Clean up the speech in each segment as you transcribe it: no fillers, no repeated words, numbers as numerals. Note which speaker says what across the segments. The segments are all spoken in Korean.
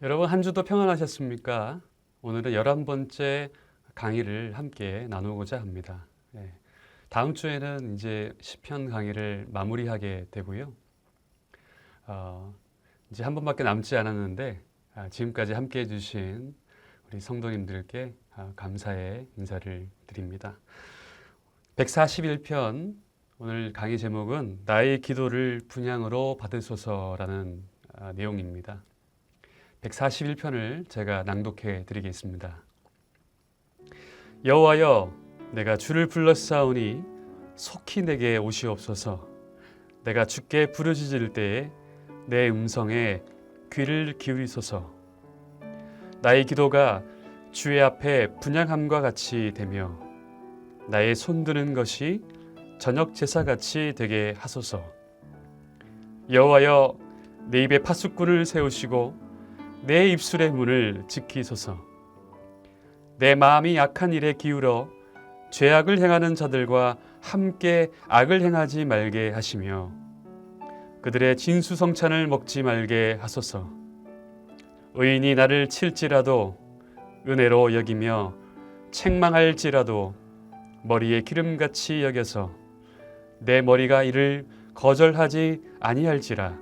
Speaker 1: 여러분 한 주도 평안하셨습니까? 오늘은 11번째 강의를 함께 나누고자 합니다. 다음 주에는 이제 시편 강의를 마무리하게 되고요. 이제 한 번밖에 남지 않았는데 지금까지 함께 해주신 우리 성도님들께 감사의 인사를 드립니다. 141편 오늘 강의 제목은 나의 기도를 분향으로 받으소서라는 내용입니다. 141편을 제가 낭독해 드리겠습니다. 여호와여, 내가 주를 불렀사오니 속히 내게 오시옵소서. 내가 주께 부르짖을 때에 내 음성에 귀를 기울이소서. 나의 기도가 주의 앞에 분향함과 같이 되며 나의 손드는 것이 저녁 제사같이 되게 하소서. 여호와여, 내 입에 파수꾼을 세우시고 내 입술의 문을 지키소서. 내 마음이 악한 일에 기울어 죄악을 행하는 자들과 함께 악을 행하지 말게 하시며 그들의 진수성찬을 먹지 말게 하소서. 의인이 나를 칠지라도 은혜로 여기며 책망할지라도 머리에 기름같이 여겨서 내 머리가 이를 거절하지 아니할지라.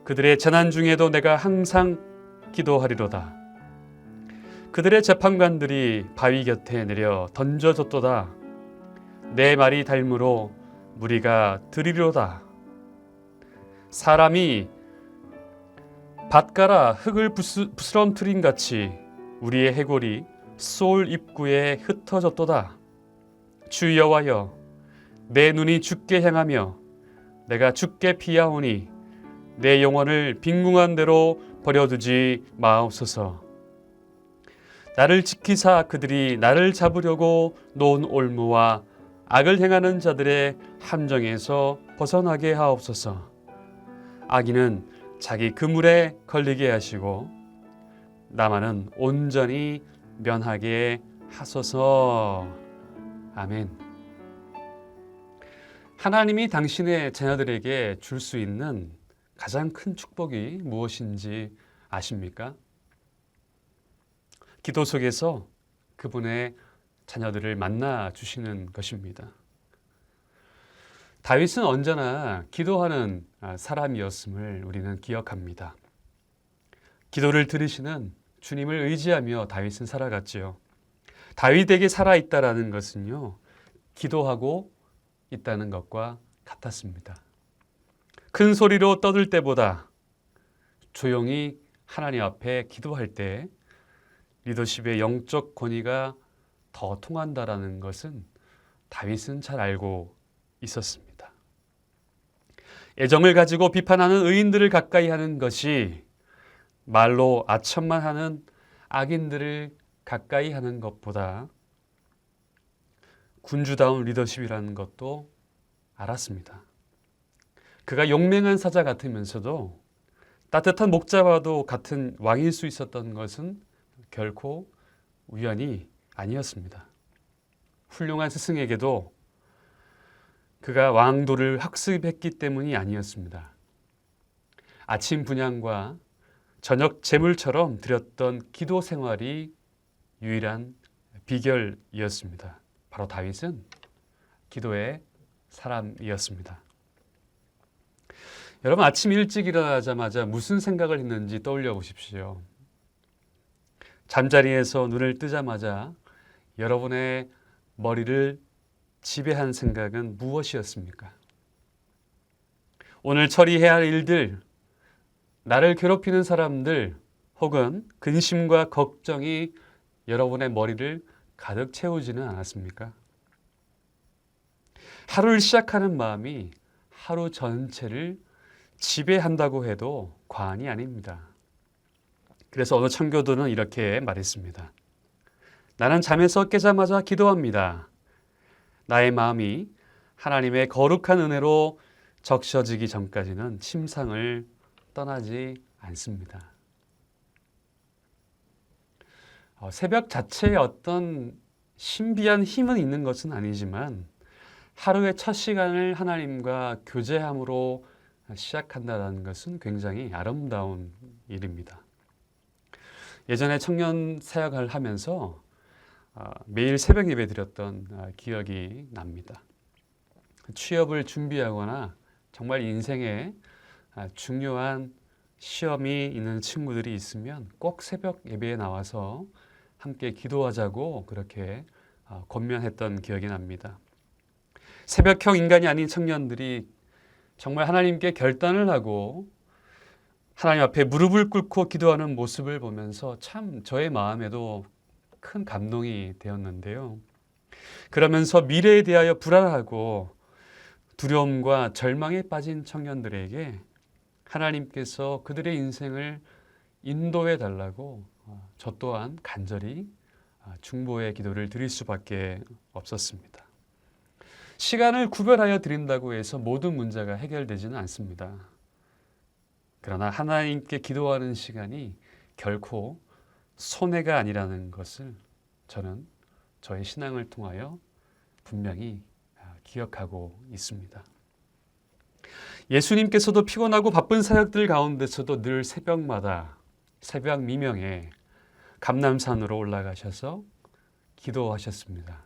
Speaker 1: 그들의 재난 중에도 내가 항상 기도하리로다. 그들의 재판관들이 바위 곁에 내려 던져졌도다. 내 말이 닳므로 무리가 들이로다. 사람이 밭가라 흙을 부스럼트린 같이 우리의 해골이 소울 입구에 흩어졌도다. 주 여호와여, 내 눈이 주께 향하며 내가 주께 피하오니 내 영혼을 빈궁한 대로 버려두지 마옵소서. 나를 지키사 그들이 나를 잡으려고 놓은 올무와 악을 행하는 자들의 함정에서 벗어나게 하옵소서. 악인은 자기 그물에 걸리게 하시고 나만은 온전히 면하게 하소서. 아멘. 하나님이 당신의 자녀들에게 줄 수 있는 가장 큰 축복이 무엇인지 아십니까? 기도 속에서 그분의 자녀들을 만나 주시는 것입니다. 다윗은 언제나 기도하는 사람이었음을 우리는 기억합니다. 기도를 들으시는 주님을 의지하며 다윗은 살아갔지요. 다윗에게 살아있다라는 것은요, 기도하고 있다는 것과 같았습니다. 큰 소리로 떠들 때보다 조용히 하나님 앞에 기도할 때 리더십의 영적 권위가 더 통한다라는 것은 다윗은 잘 알고 있었습니다. 애정을 가지고 비판하는 의인들을 가까이 하는 것이 말로 아첨만 하는 악인들을 가까이 하는 것보다 군주다운 리더십이라는 것도 알았습니다. 그가 용맹한 사자 같으면서도 따뜻한 목자와도 같은 왕일 수 있었던 것은 결코 우연이 아니었습니다. 훌륭한 스승에게도 그가 왕도를 학습했기 때문이 아니었습니다. 아침 분향과 저녁 제물처럼 드렸던 기도 생활이 유일한 비결이었습니다. 바로 다윗은 기도의 사람이었습니다. 여러분, 아침 일찍 일어나자마자 무슨 생각을 했는지 떠올려 보십시오. 잠자리에서 눈을 뜨자마자 여러분의 머리를 지배한 생각은 무엇이었습니까? 오늘 처리해야 할 일들, 나를 괴롭히는 사람들, 혹은 근심과 걱정이 여러분의 머리를 가득 채우지는 않았습니까? 하루를 시작하는 마음이 하루 전체를 지배한다고 해도 과언이 아닙니다. 그래서 어느 청교도는 이렇게 말했습니다. 나는 잠에서 깨자마자 기도합니다. 나의 마음이 하나님의 거룩한 은혜로 적셔지기 전까지는 침상을 떠나지 않습니다. 새벽 자체에 어떤 신비한 힘은 있는 것은 아니지만 하루의 첫 시간을 하나님과 교제함으로 시작한다는 것은 굉장히 아름다운 일입니다. 예전에 청년 사역을 하면서 매일 새벽 예배 드렸던 기억이 납니다. 취업을 준비하거나 정말 인생에 중요한 시험이 있는 친구들이 있으면 꼭 새벽 예배에 나와서 함께 기도하자고 그렇게 권면했던 기억이 납니다. 새벽형 인간이 아닌 청년들이 정말 하나님께 결단을 하고 하나님 앞에 무릎을 꿇고 기도하는 모습을 보면서 참 저의 마음에도 큰 감동이 되었는데요. 그러면서 미래에 대하여 불안하고 두려움과 절망에 빠진 청년들에게 하나님께서 그들의 인생을 인도해 달라고 저 또한 간절히 중보의 기도를 드릴 수밖에 없었습니다. 시간을 구별하여 드린다고 해서 모든 문제가 해결되지는 않습니다. 그러나 하나님께 기도하는 시간이 결코 손해가 아니라는 것을 저는 저의 신앙을 통하여 분명히 기억하고 있습니다. 예수님께서도 피곤하고 바쁜 사역들 가운데서도 늘 새벽마다 새벽 미명에 감람산으로 올라가셔서 기도하셨습니다.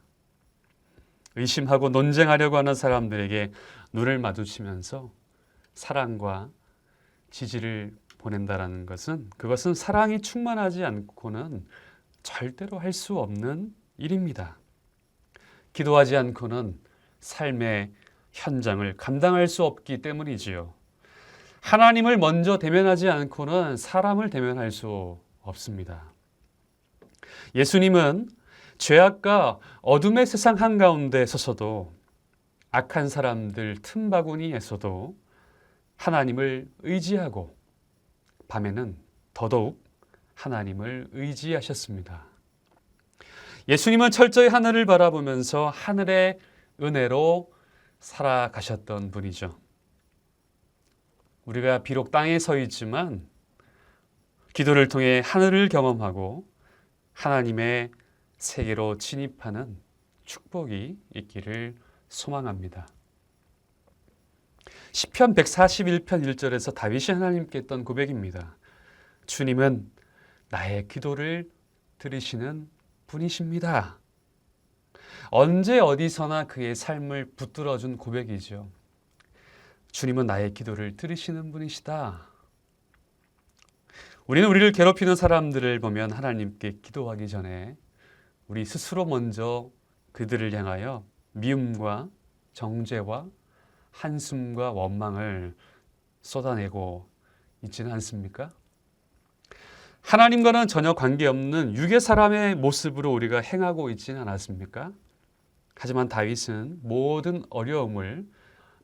Speaker 1: 의심하고 논쟁하려고 하는 사람들에게 눈을 마주치면서 사랑과 지지를 보낸다라는 것은 그것은 사랑이 충만하지 않고는 절대로 할 수 없는 일입니다. 기도하지 않고는 삶의 현장을 감당할 수 없기 때문이지요. 하나님을 먼저 대면하지 않고는 사람을 대면할 수 없습니다. 예수님은 죄악과 어둠의 세상 한가운데 서서도 악한 사람들 틈바구니에서도 하나님을 의지하고 밤에는 더더욱 하나님을 의지하셨습니다. 예수님은 철저히 하늘을 바라보면서 하늘의 은혜로 살아가셨던 분이죠. 우리가 비록 땅에 서 있지만 기도를 통해 하늘을 경험하고 하나님의 세계로 진입하는 축복이 있기를 소망합니다. 시편 141편 1절에서 다윗이 하나님께 했던 고백입니다. 주님은 나의 기도를 들으시는 분이십니다. 언제 어디서나 그의 삶을 붙들어준 고백이죠. 주님은 나의 기도를 들으시는 분이시다. 우리는 우리를 괴롭히는 사람들을 보면 하나님께 기도하기 전에 우리 스스로 먼저 그들을 향하여 미움과 정죄와 한숨과 원망을 쏟아내고 있지는 않습니까? 하나님과는 전혀 관계없는 육의 사람의 모습으로 우리가 행하고 있지는 않았습니까? 하지만 다윗은 모든 어려움을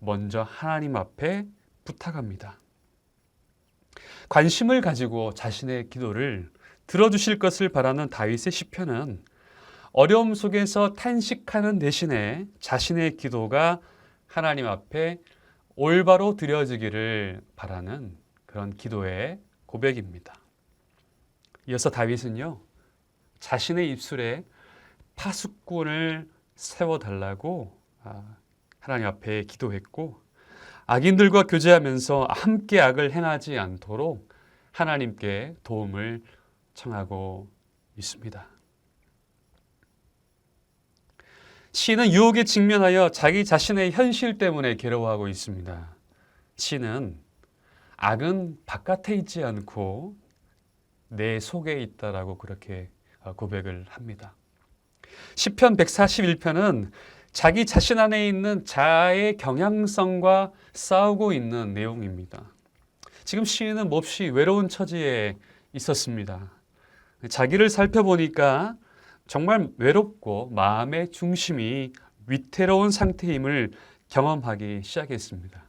Speaker 1: 먼저 하나님 앞에 부탁합니다. 관심을 가지고 자신의 기도를 들어주실 것을 바라는 다윗의 시편은 어려움 속에서 탄식하는 대신에 자신의 기도가 하나님 앞에 올바로 드려지기를 바라는 그런 기도의 고백입니다. 이어서 다윗은요, 자신의 입술에 파수꾼을 세워달라고 하나님 앞에 기도했고, 악인들과 교제하면서 함께 악을 행하지 않도록 하나님께 도움을 청하고 있습니다. 시인은 유혹에 직면하여 자기 자신의 현실 때문에 괴로워하고 있습니다. 시인은 악은 바깥에 있지 않고 내 속에 있다라고 그렇게 고백을 합니다. 시편 141편은 자기 자신 안에 있는 자아의 경향성과 싸우고 있는 내용입니다. 지금 시인은 몹시 외로운 처지에 있었습니다. 자기를 살펴보니까 정말 외롭고 마음의 중심이 위태로운 상태임을 경험하기 시작했습니다.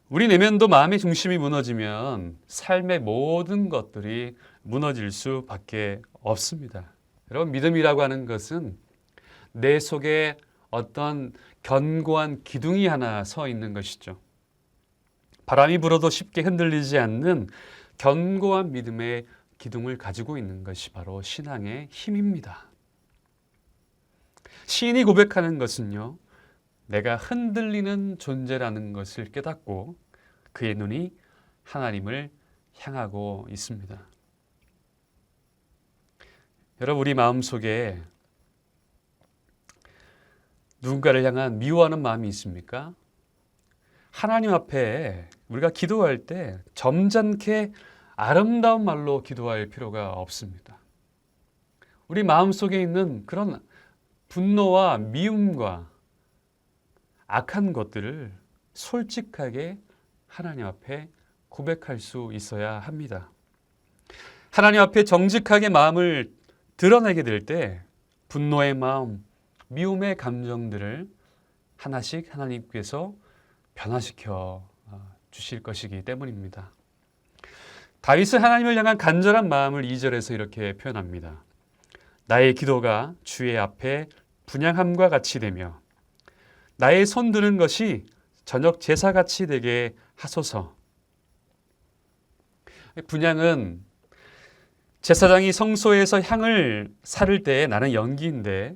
Speaker 1: 우리 내면도 마음의 중심이 무너지면 삶의 모든 것들이 무너질 수밖에 없습니다. 여러분, 믿음이라고 하는 것은 내 속에 어떤 견고한 기둥이 하나 서 있는 것이죠. 바람이 불어도 쉽게 흔들리지 않는 견고한 믿음의 기둥을 가지고 있는 것이 바로 신앙의 힘입니다. 시인이 고백하는 것은요, 내가 흔들리는 존재라는 것을 깨닫고 그의 눈이 하나님을 향하고 있습니다. 여러분, 우리 마음속에 누군가를 향한 미워하는 마음이 있습니까? 하나님 앞에 우리가 기도할 때 점잖게 아름다운 말로 기도할 필요가 없습니다. 우리 마음속에 있는 그런 분노와 미움과 악한 것들을 솔직하게 하나님 앞에 고백할 수 있어야 합니다. 하나님 앞에 정직하게 마음을 드러내게 될 때 분노의 마음, 미움의 감정들을 하나씩 하나님께서 변화시켜 주실 것이기 때문입니다. 다윗은 하나님을 향한 간절한 마음을 2절에서 이렇게 표현합니다. 나의 기도가 주의 앞에 분향함과 같이 되며 나의 손 드는 것이 저녁 제사같이 되게 하소서. 분향은 제사장이 성소에서 향을 사를 때 나는 연기인데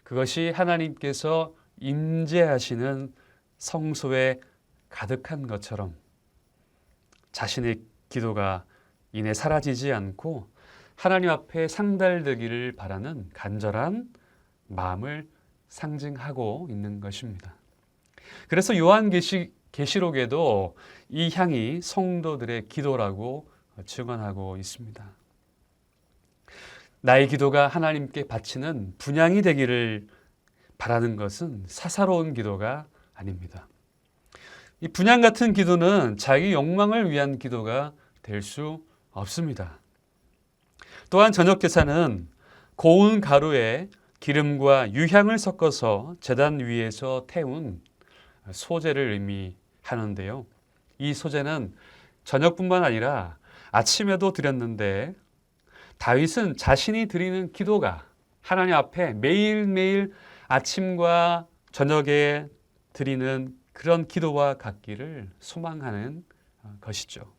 Speaker 1: 그것이 하나님께서 임재하시는 성소에 가득한 것처럼 자신의 기도가 이내 사라지지 않고 하나님 앞에 상달되기를 바라는 간절한 마음을 상징하고 있는 것입니다. 그래서 요한계시록에도 이 향이 성도들의 기도라고 증언하고 있습니다. 나의 기도가 하나님께 바치는 분향이 되기를 바라는 것은 사사로운 기도가 아닙니다. 이 분향 같은 기도는 자기 욕망을 위한 기도가 될 수 없습니다. 또한 저녁 제사는 고운 가루에 기름과 유향을 섞어서 제단 위에서 태운 소제를 의미하는데요. 이 소제는 저녁뿐만 아니라 아침에도 드렸는데 다윗은 자신이 드리는 기도가 하나님 앞에 매일매일 아침과 저녁에 드리는 그런 기도와 같기를 소망하는 것이죠.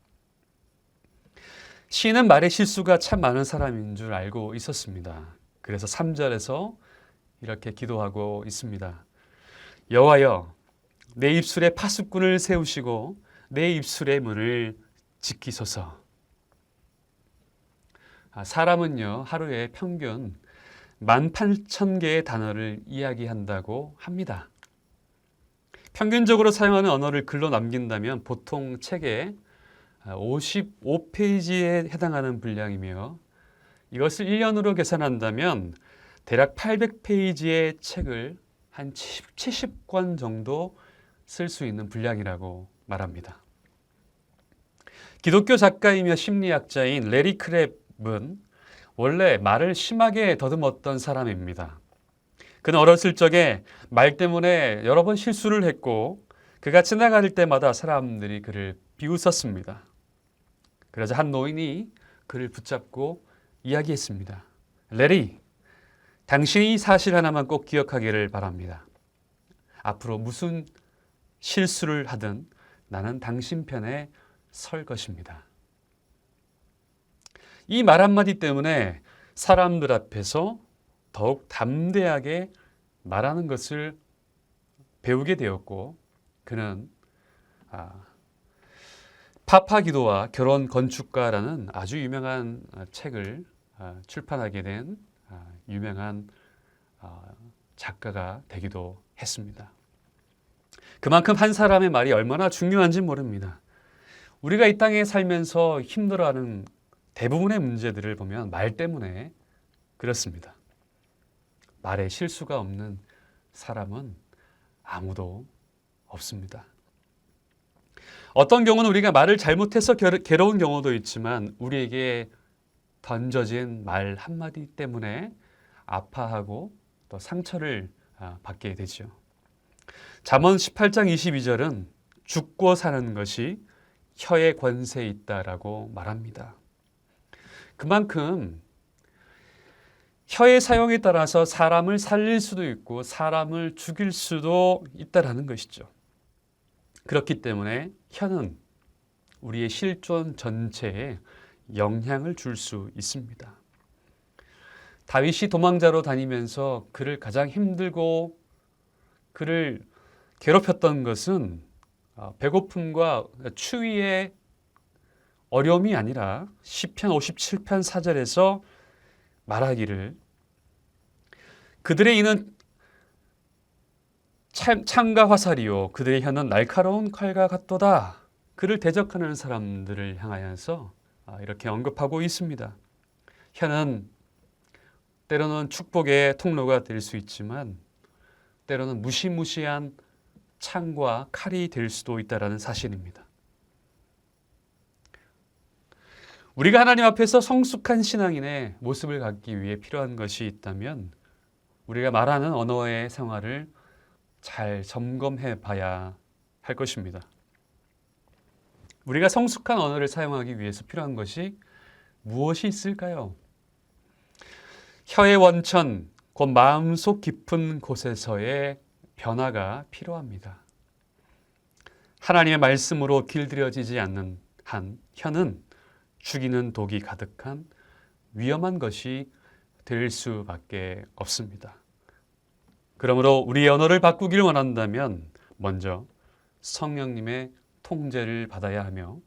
Speaker 1: 시인은 말의 실수가 참 많은 사람인 줄 알고 있었습니다. 그래서 3절에서 이렇게 기도하고 있습니다. 여호와여, 내 입술에 파수꾼을 세우시고 내 입술의 문을 지키소서. 사람은요, 하루에 평균 18,000개의 단어를 이야기한다고 합니다. 평균적으로 사용하는 언어를 글로 남긴다면 보통 책의 55페이지에 해당하는 분량이며 이것을 1년으로 계산한다면 대략 800페이지의 책을 한 70권 정도 쓸 수 있는 분량이라고 말합니다. 기독교 작가이며 심리학자인 레리 크랩은 원래 말을 심하게 더듬었던 사람입니다. 그는 어렸을 적에 말 때문에 여러 번 실수를 했고 그가 지나갈 때마다 사람들이 그를 비웃었습니다. 그러자 한 노인이 그를 붙잡고 이야기했습니다. 레리, 당신이 이 사실 하나만 꼭 기억하기를 바랍니다. 앞으로 무슨 실수를 하든 나는 당신 편에 설 것입니다. 이 말 한마디 때문에 사람들 앞에서 더욱 담대하게 말하는 것을 배우게 되었고 그는 파파 기도와 결혼 건축가라는 아주 유명한 책을 출판하게 된 유명한 작가가 되기도 했습니다. 그만큼 한 사람의 말이 얼마나 중요한지 모릅니다. 우리가 이 땅에 살면서 힘들어하는 대부분의 문제들을 보면 말 때문에 그렇습니다. 말에 실수가 없는 사람은 아무도 없습니다. 어떤 경우는 우리가 말을 잘못해서 괴로운 경우도 있지만 우리에게 던져진 말 한마디 때문에 아파하고 또 상처를 받게 되죠. 잠언 18장 22절은 죽고 사는 것이 혀의 권세에 있다라고 말합니다. 그만큼 혀의 사용에 따라서 사람을 살릴 수도 있고 사람을 죽일 수도 있다라는 것이죠. 그렇기 때문에 혀는 우리의 실존 전체에 영향을 줄 수 있습니다. 다윗이 도망자로 다니면서 그를 가장 힘들고 그를 괴롭혔던 것은 배고픔과 추위의 어려움이 아니라 시편 57편 4절에서 말하기를 그들의 이는 창과 화살이요 그들의 혀는 날카로운 칼과 같도다. 그를 대적하는 사람들을 향하여서 이렇게 언급하고 있습니다. 혀는 때로는 축복의 통로가 될 수 있지만 때로는 무시무시한 창과 칼이 될 수도 있다는 사실입니다. 우리가 하나님 앞에서 성숙한 신앙인의 모습을 갖기 위해 필요한 것이 있다면 우리가 말하는 언어의 생활을 잘 점검해 봐야 할 것입니다. 우리가 성숙한 언어를 사용하기 위해서 필요한 것이 무엇이 있을까요? 혀의 원천, 곧 마음속 깊은 곳에서의 변화가 필요합니다. 하나님의 말씀으로 길들여지지 않는 한 혀는 죽이는 독이 가득한 위험한 것이 될 수밖에 없습니다. 그러므로 우리의 언어를 바꾸길 원한다면 먼저 성령님의 통제를 받아야 하며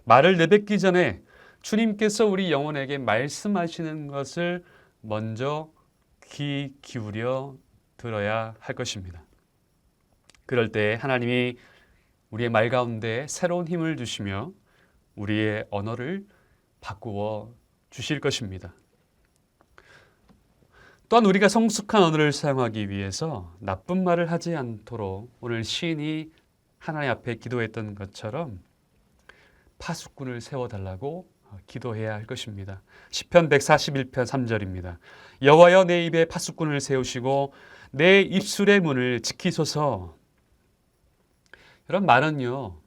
Speaker 1: 말을 내뱉기 전에 주님께서 우리 영혼에게 말씀하시는 것을 먼저 귀 기울여 들어야 할 것입니다. 그럴 때 하나님이 우리의 말 가운데 새로운 힘을 주시며 우리의 언어를 바꾸어 주실 것입니다. 또한 우리가 성숙한 언어를 사용하기 위해서 나쁜 말을 하지 않도록 오늘 시인이 하나님 앞에 기도했던 것처럼 파수꾼을 세워달라고 기도해야 할 것입니다. 시편 141편 3절입니다. 여호와여 내 입에 파수꾼을 세우시고 내 입술의 문을 지키소서. 이런 말은요,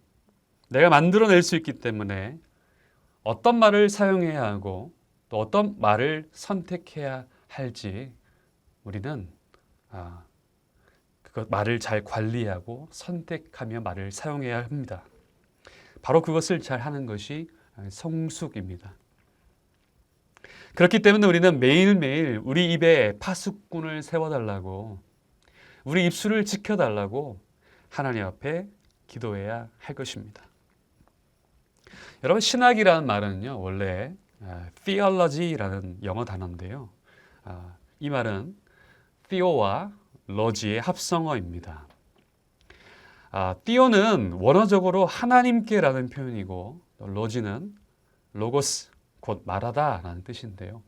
Speaker 1: 내가 만들어낼 수 있기 때문에 어떤 말을 사용해야 하고 또 어떤 말을 선택해야 할지 우리는 그 말을 잘 관리하고 선택하며 말을 사용해야 합니다. 바로 그것을 잘 하는 것이 성숙입니다. 그렇기 때문에 우리는 매일매일 우리 입에 파수꾼을 세워달라고 우리 입술을 지켜달라고 하나님 앞에 기도해야 할 것입니다. 여러분 신학이라는 말은요 원래 theology라는 영어 단어인데요. 이 말은 theo와 logy의 합성어입니다. theo는 원어적으로 하나님께라는 표현이고 logy는 logos 곧 말하다라는 뜻인데요.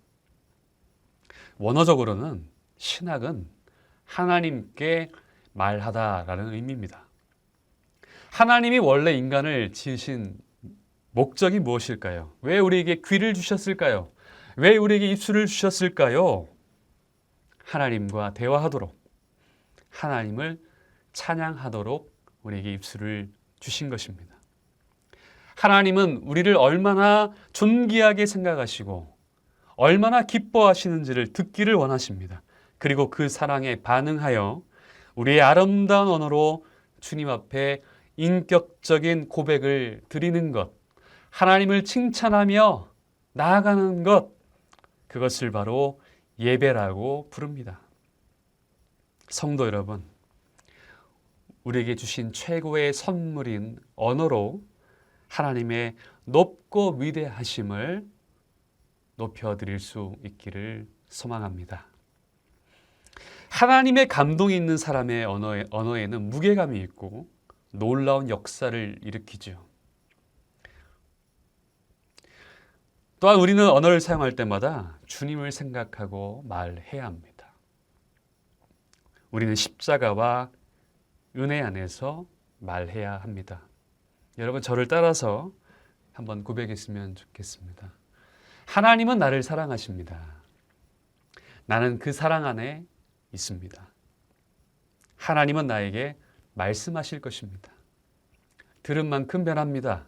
Speaker 1: 원어적으로는 신학은 하나님께 말하다라는 의미입니다. 하나님이 원래 인간을 지으신 목적이 무엇일까요? 왜 우리에게 귀를 주셨을까요? 왜 우리에게 입술을 주셨을까요? 하나님과 대화하도록, 하나님을 찬양하도록 우리에게 입술을 주신 것입니다. 하나님은 우리를 얼마나 존귀하게 생각하시고 얼마나 기뻐하시는지를 듣기를 원하십니다. 그리고 그 사랑에 반응하여 우리의 아름다운 언어로 주님 앞에 인격적인 고백을 드리는 것, 하나님을 칭찬하며 나아가는 것, 그것을 바로 예배라고 부릅니다. 성도 여러분, 우리에게 주신 최고의 선물인 언어로 하나님의 높고 위대하심을 높여드릴 수 있기를 소망합니다. 하나님의 감동이 있는 사람의 언어에는 무게감이 있고 놀라운 역사를 일으키죠. 또한 우리는 언어를 사용할 때마다 주님을 생각하고 말해야 합니다. 우리는 십자가와 은혜 안에서 말해야 합니다. 여러분 저를 따라서 한번 고백했으면 좋겠습니다. 하나님은 나를 사랑하십니다. 나는 그 사랑 안에 있습니다. 하나님은 나에게 말씀하실 것입니다. 들은 만큼 변합니다.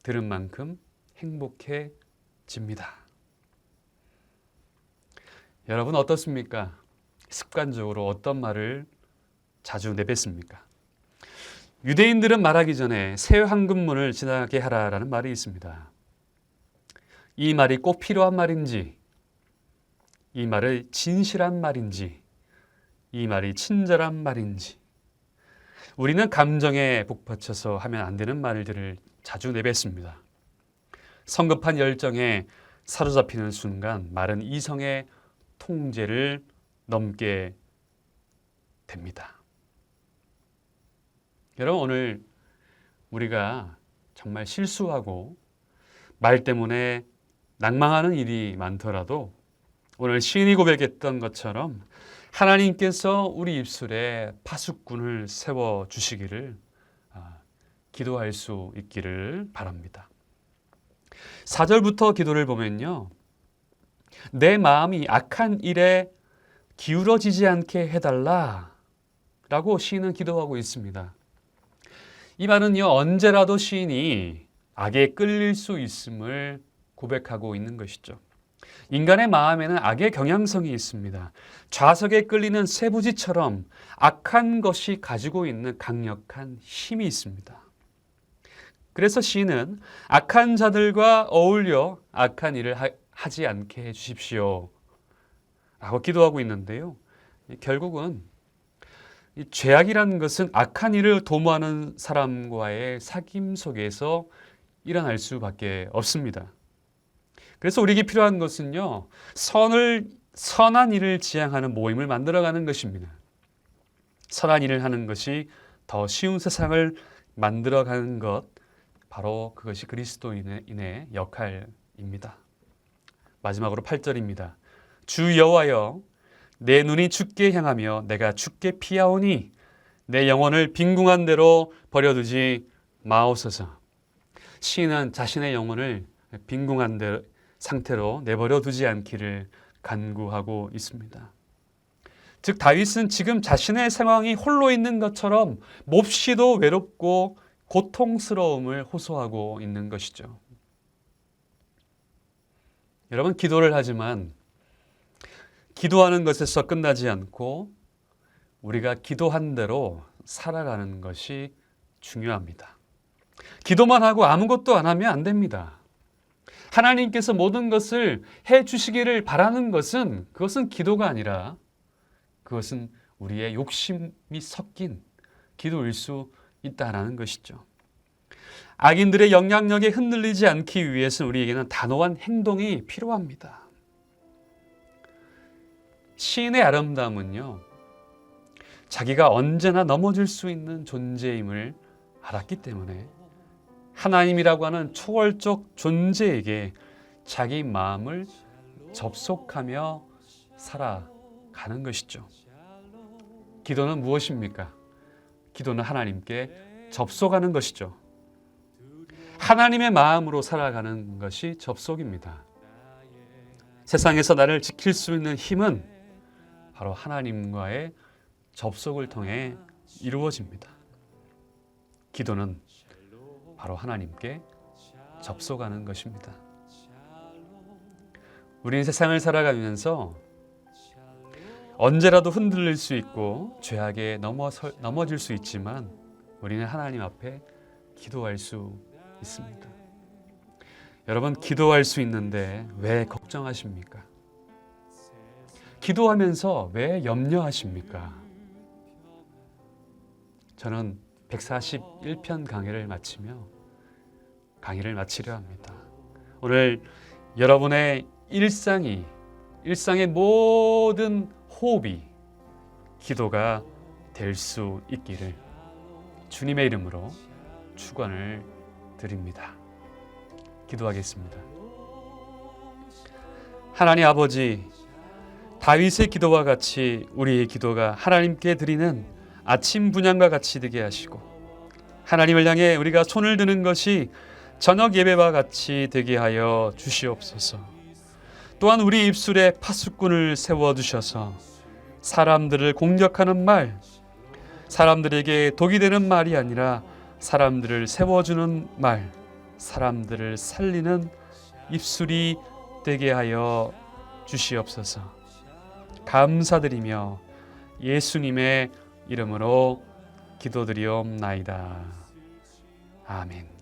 Speaker 1: 들은 만큼 행복해집니다. 여러분 어떻습니까? 습관적으로 어떤 말을 자주 내뱉습니까? 유대인들은 말하기 전에 새 황금문을 지나게 하라라는 말이 있습니다. 이 말이 꼭 필요한 말인지, 이 말이 진실한 말인지, 이 말이 친절한 말인지, 우리는 감정에 북받쳐서 하면 안 되는 말들을 자주 내뱉습니다. 성급한 열정에 사로잡히는 순간 말은 이성의 통제를 넘게 됩니다. 여러분, 오늘 우리가 정말 실수하고 말 때문에 낭망하는 일이 많더라도 오늘 시인이 고백했던 것처럼 하나님께서 우리 입술에 파수꾼을 세워주시기를 기도할 수 있기를 바랍니다. 4절부터 기도를 보면요, 내 마음이 악한 일에 기울어지지 않게 해달라 라고 시인은 기도하고 있습니다. 이 말은요, 언제라도 시인이 악에 끌릴 수 있음을 고백하고 있는 것이죠. 인간의 마음에는 악의 경향성이 있습니다. 좌석에 끌리는 쇠부지처럼 악한 것이 가지고 있는 강력한 힘이 있습니다. 그래서 시인은 악한 자들과 어울려 악한 일을 하지 않게 해주십시오 라고 기도하고 있는데요, 결국은 이 죄악이라는 것은 악한 일을 도모하는 사람과의 사귐 속에서 일어날 수밖에 없습니다. 그래서 우리에게 필요한 것은요, 선한 일을 지향하는 모임을 만들어가는 것입니다. 선한 일을 하는 것이 더 쉬운 세상을 만들어가는 것, 바로 그것이 그리스도인의 역할입니다. 마지막으로 8절입니다. 주 여호와여, 내 눈이 주께 향하며 내가 주께 피하오니 내 영혼을 빈궁한 대로 버려두지 마옵소서. 시인은 자신의 영혼을 빈궁한 상태로 내버려 두지 않기를 간구하고 있습니다. 즉, 다윗은 지금 자신의 상황이 홀로 있는 것처럼 몹시도 외롭고 고통스러움을 호소하고 있는 것이죠. 여러분, 기도를 하지만 기도하는 것에서 끝나지 않고 우리가 기도한 대로 살아가는 것이 중요합니다. 기도만 하고 아무것도 안 하면 안 됩니다. 하나님께서 모든 것을 해 주시기를 바라는 것은, 그것은 기도가 아니라 그것은 우리의 욕심이 섞인 기도일 수 있다라는 것이죠. 악인들의 영향력에 흔들리지 않기 위해서는 우리에게는 단호한 행동이 필요합니다. 시인의 아름다움은요, 자기가 언제나 넘어질 수 있는 존재임을 알았기 때문에 하나님이라고 하는 초월적 존재에게 자기 마음을 접속하며 살아가는 것이죠. 기도는 무엇입니까? 기도는 하나님께 접속하는 것이죠. 하나님의 마음으로 살아가는 것이 접속입니다. 세상에서 나를 지킬 수 있는 힘은 바로 하나님과의 접속을 통해 이루어집니다. 기도는 바로 하나님께 접속하는 것입니다. 우리는 세상을 살아가면서 언제라도 흔들릴 수 있고 죄악에 넘어질 수 있지만 우리는 하나님 앞에 기도할 수 있습니다. 여러분, 기도할 수 있는데 왜 걱정하십니까? 기도하면서 왜 염려하십니까? 저는 141편 강의를 마치려 합니다. 오늘 여러분의 일상의 모든 호흡이 기도가 될 수 있기를 주님의 이름으로 축원을 드립니다. 기도하겠습니다. 하나님 아버지, 다윗의 기도와 같이 우리의 기도가 하나님께 드리는 아침 분향과 같이 되게 하시고, 하나님을 향해 우리가 손을 드는 것이 저녁 예배와 같이 되게 하여 주시옵소서. 또한 우리 입술에 파수꾼을 세워두셔서 사람들을 공격하는 말, 사람들에게 독이 되는 말이 아니라 사람들을 세워주는 말, 사람들을 살리는 입술이 되게 하여 주시옵소서. 감사드리며 예수님의 이름으로 기도드리옵나이다. 아멘.